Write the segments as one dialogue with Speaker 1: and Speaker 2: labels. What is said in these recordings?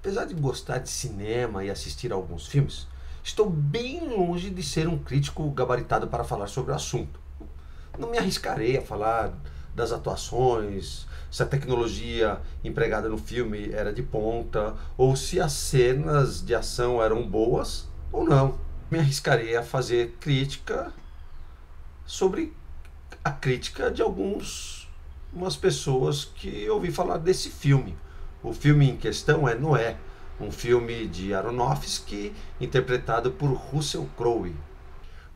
Speaker 1: Apesar de gostar de cinema e assistir a alguns filmes, estou bem longe de ser um crítico gabaritado para falar sobre o assunto. Não me arriscarei a falar das atuações, se a tecnologia empregada no filme era de ponta, ou se as cenas de ação eram boas ou não. Me arriscarei a fazer crítica sobre a crítica de algumas pessoas que ouvi falar desse filme. O filme em questão é Noé, um filme de Aronofsky interpretado por Russell Crowe.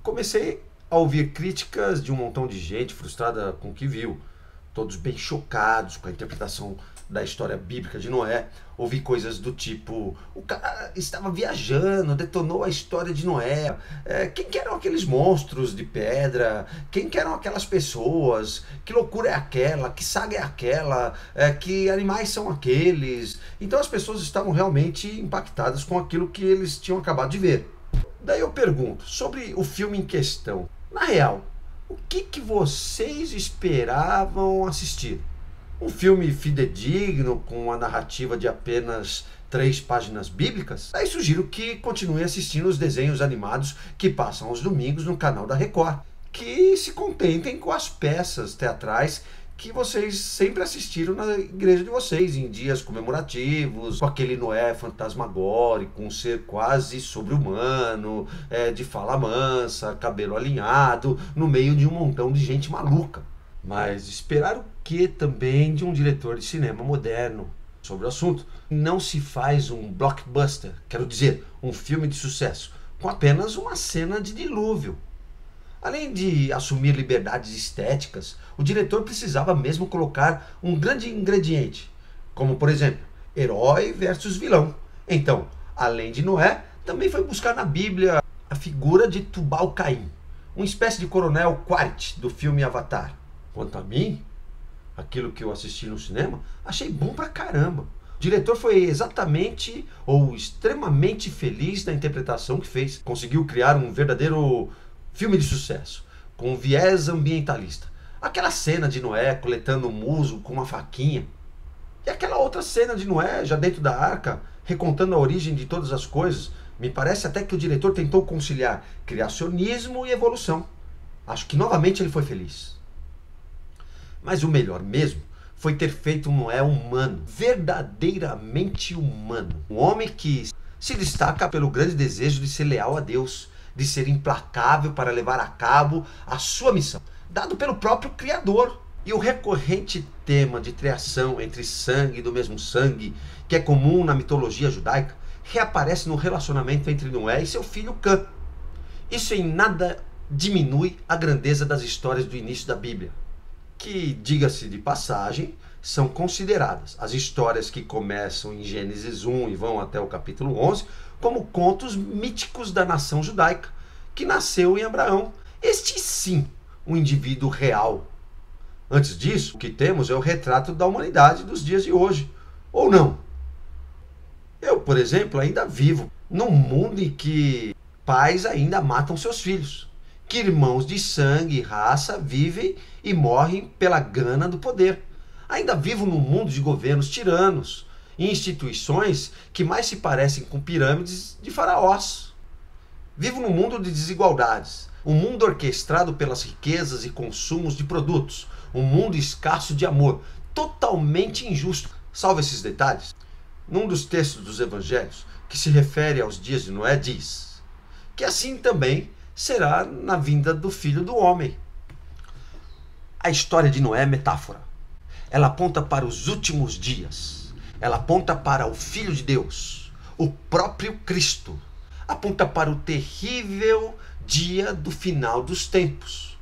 Speaker 1: Comecei a ouvir críticas de um montão de gente frustrada com o que viu, todos bem chocados com a interpretação da história bíblica de Noé. Ouvi coisas do tipo: o cara estava viajando, detonou a história de Noé. Quem que eram aqueles monstros de pedra? Quem que eram aquelas pessoas? Que loucura é aquela? Que saga é aquela? Que animais são aqueles? Então as pessoas estavam realmente impactadas com aquilo que eles tinham acabado de ver. Daí eu pergunto sobre o filme em questão. Na real, o que vocês esperavam assistir? Um filme fidedigno com a narrativa de apenas 3 páginas bíblicas? Aí sugiro que continue assistindo os desenhos animados que passam aos domingos no canal da Record. Que se contentem com as peças teatrais que vocês sempre assistiram na igreja de vocês, em dias comemorativos, com aquele Noé fantasmagórico, um ser quase sobre-humano, de fala mansa, cabelo alinhado, no meio de um montão de gente maluca. Mas esperar o que também de um diretor de cinema moderno sobre o assunto? Não se faz um blockbuster, quero dizer, um filme de sucesso, com apenas uma cena de dilúvio. Além de assumir liberdades estéticas, o diretor precisava mesmo colocar um grande ingrediente, como por exemplo, herói versus vilão. Então, além de Noé, também foi buscar na Bíblia a figura de Tubal-Caim, uma espécie de coronel Quaritch do filme Avatar. Quanto a mim, aquilo que eu assisti no cinema, achei bom pra caramba. O diretor foi exatamente ou extremamente feliz na interpretação que fez. Conseguiu criar um verdadeiro filme de sucesso, com um viés ambientalista. Aquela cena de Noé coletando musgo com uma faquinha. E aquela outra cena de Noé já dentro da arca, recontando a origem de todas as coisas. Me parece até que o diretor tentou conciliar criacionismo e evolução. Acho que novamente ele foi feliz. Mas o melhor mesmo foi ter feito um Noé humano, verdadeiramente humano. Um homem que se destaca pelo grande desejo de ser leal a Deus, de ser implacável para levar a cabo a sua missão, dado pelo próprio Criador. E o recorrente tema de triação entre sangue do mesmo sangue, que é comum na mitologia judaica, reaparece no relacionamento entre Noé e seu filho Cã. Isso em nada diminui a grandeza das histórias do início da Bíblia, que, diga-se de passagem, são consideradas as histórias que começam em Gênesis 1 e vão até o capítulo 11, como contos míticos da nação judaica, que nasceu em Abraão. Este sim, um indivíduo real. Antes disso, o que temos é o retrato da humanidade dos dias de hoje. Ou não? Eu, por exemplo, ainda vivo num mundo em que pais ainda matam seus filhos, que irmãos de sangue e raça vivem e morrem pela gana do poder. Ainda vivo num mundo de governos tiranos e instituições que mais se parecem com pirâmides de faraós. Vivo num mundo de desigualdades, um mundo orquestrado pelas riquezas e consumos de produtos, um mundo escasso de amor, totalmente injusto. Salvo esses detalhes, num dos textos dos evangelhos, que se refere aos dias de Noé, diz que assim também será na vinda do Filho do Homem. A história de Noé é metáfora. Ela aponta para os últimos dias. Ela aponta para o Filho de Deus, o próprio Cristo. Aponta para o terrível dia do final dos tempos.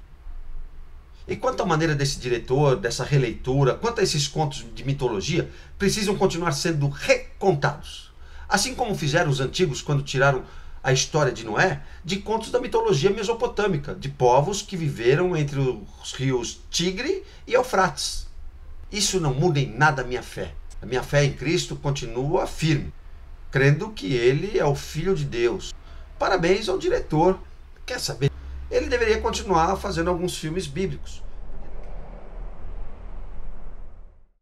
Speaker 1: E quanto à maneira desse diretor, dessa releitura, quanto a esses contos de mitologia, precisam continuar sendo recontados. Assim como fizeram os antigos quando tiraram a história de Noé de contos da mitologia mesopotâmica, de povos que viveram entre os rios Tigre e Eufrates. Isso não muda em nada a minha fé. A minha fé em Cristo continua firme, crendo que Ele é o Filho de Deus. Parabéns ao diretor. Quer saber? Ele deveria continuar fazendo alguns filmes bíblicos.